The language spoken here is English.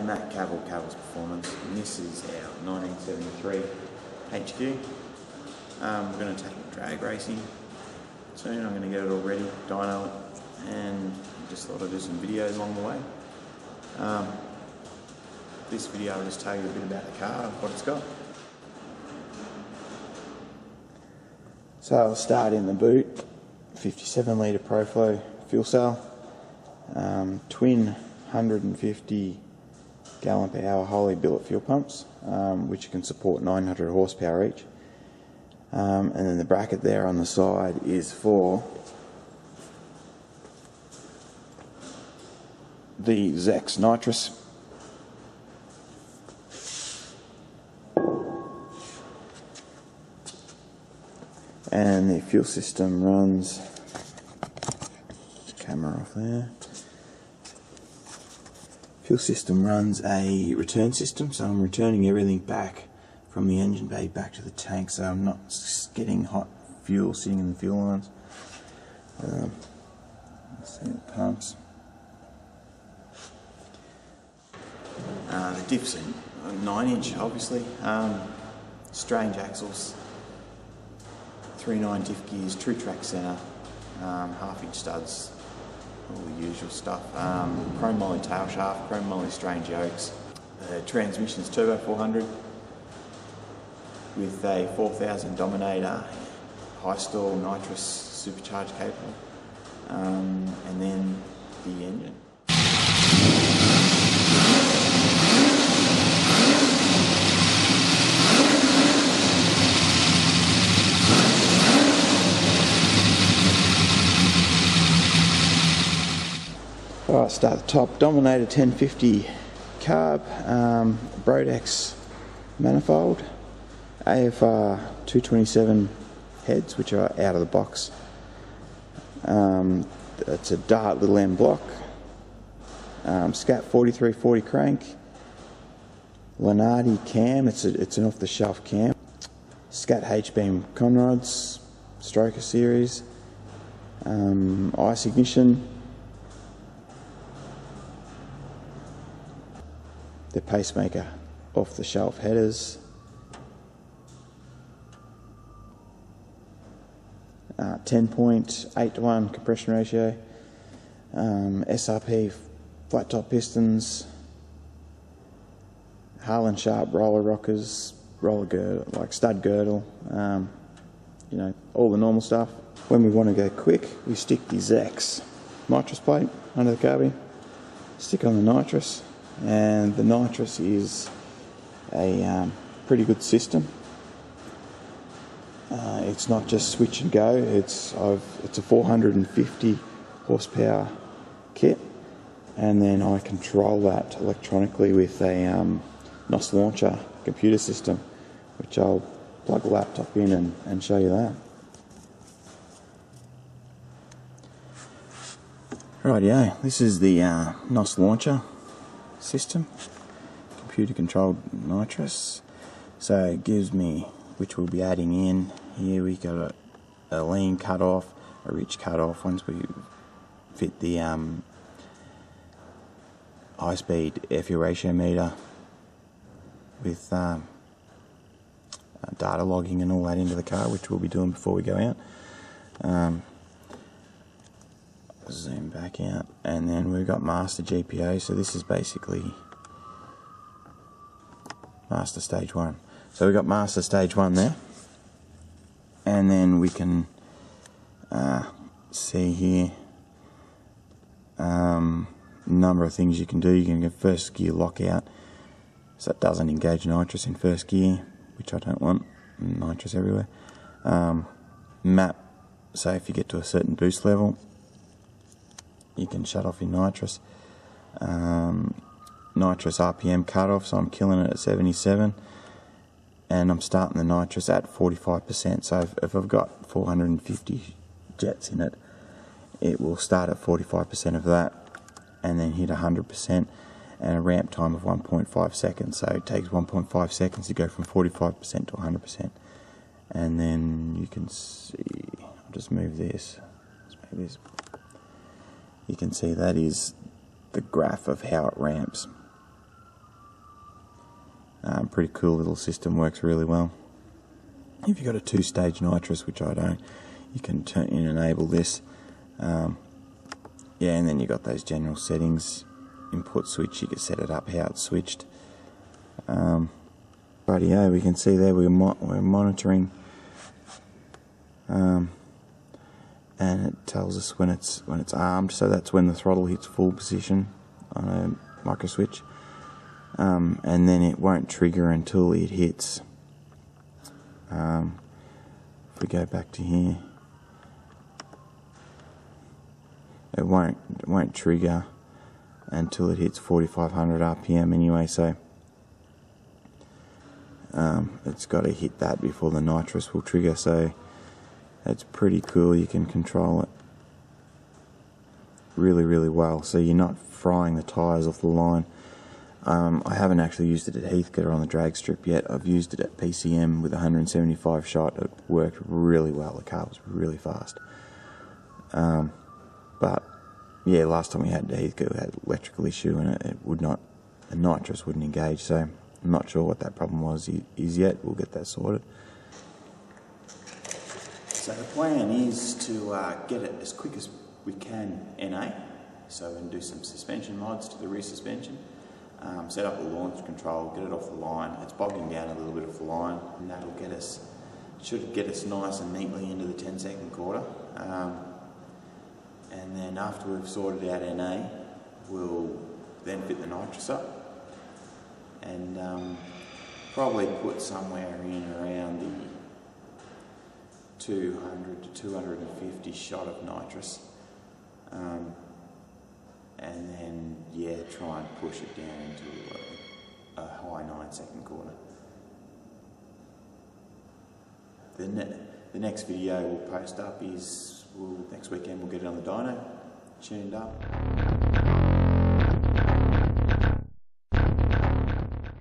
and that Caval's Performance, and this is our 1973 HQ. We're going to take it drag racing soon. I'm going to get it all ready, dyno it, and just thought I'd do some videos along the way. This video I'll just tell you a bit about the car and what it's got. So I'll start in the boot, 57 litre Proflow fuel cell, twin 150 gallon per hour Holy billet fuel pumps, which can support 900 horsepower each. And then the bracket there on the side is for the Zex Nitrous. And the fuel system runs, camera off there, fuel system runs a return system, so I'm returning everything back from the engine bay back to the tank, so I'm not getting hot fuel sitting in the fuel lines. Let's see the pumps. The diff's a 9-inch, obviously, strange axles, 3.9 diff gears, true track centre, half-inch studs, all the usual stuff. Chrome moly tail shaft, chrome moly strange yokes. The transmission's turbo 400 with a 4000 Dominator high stall nitrous supercharged capable, and then the engine. Alright, start at the top. Dominator 1050 carb, Brodex manifold, AFR 227 heads, which are out of the box. It's a Dart little M block, Scat 4340 crank, Lenardi cam, it's an off the shelf cam, Scat H-beam conrods, Stroker series, ice ignition, the pacemaker off the shelf headers, 10.8:1 compression ratio, SRP flat top pistons, Harlan Sharp roller rockers, roller girdle, like stud girdle, you know, all the normal stuff. When we want to go quick, we stick the Zex nitrous plate under the carbine, stick on the nitrous, and the nitrous is a pretty good system. It's not just switch and go. It's a 450 horsepower kit, and then I control that electronically with a NOS launcher computer system, which I'll plug a laptop in and show you that. Rightio, this is the NOS launcher system, computer controlled nitrous. So it gives me, which we'll be adding in here, we got a lean cut off, a rich cut off. Once we fit the high speed air fuel ratio meter with data logging and all that into the car, which we'll be doing before we go out. Zoom back out, and then we've got master GPO, so this is basically master stage 1. So we've got master stage 1 there, and then we can see here number of things you can do. You can get first gear lockout, so it doesn't engage nitrous in first gear, which I don't want, nitrous everywhere. Map, so if you get to a certain boost level, you can shut off your nitrous. Nitrous RPM cutoff, so I'm killing it at 77, and I'm starting the nitrous at 45%. So if I've got 450 jets in it, it will start at 45% of that, and then hit 100%, and a ramp time of 1.5 seconds. So it takes 1.5 seconds to go from 45% to 100%. And then you can see, I'll just move this. Let's move this. You can see that is the graph of how it ramps. Pretty cool little system, works really well. If you've got a 2-stage nitrous, which I don't, you can turn and enable this. Yeah, and then you've got those general settings, input switch, you can set it up how it's switched. But yeah, we can see there we're monitoring, and it tells us when it's armed, so that's when the throttle hits full position on a micro switch, and then it won't trigger until it hits. If we go back to here, it won't trigger until it hits 4,500 RPM anyway, so it's got to hit that before the nitrous will trigger, so it's pretty cool. You can control it really well, so you're not frying the tyres off the line. I haven't actually used it at Heathcote or on the drag strip yet. I've used it at PCM with 175 shot. It worked really well. The car was really fast. But yeah, last time we had it at Heathcote, we had an electrical issue and the nitrous wouldn't engage, so I'm not sure what that problem was yet. We'll get that sorted. So the plan is to get it as quick as we can NA, so we can do some suspension mods to the rear suspension, set up the launch control, get it off the line. It's bogging down a little bit off the line, and that'll should get us nice and neatly into the 10-second quarter. And then after we've sorted out NA, we'll then fit the nitrous up, and probably put somewhere in around the 200 to 250 shot of nitrous, and then yeah, try and push it down into a high 9-second quarter. The next video we'll post up is next weekend. We'll get it on the dyno, tuned up.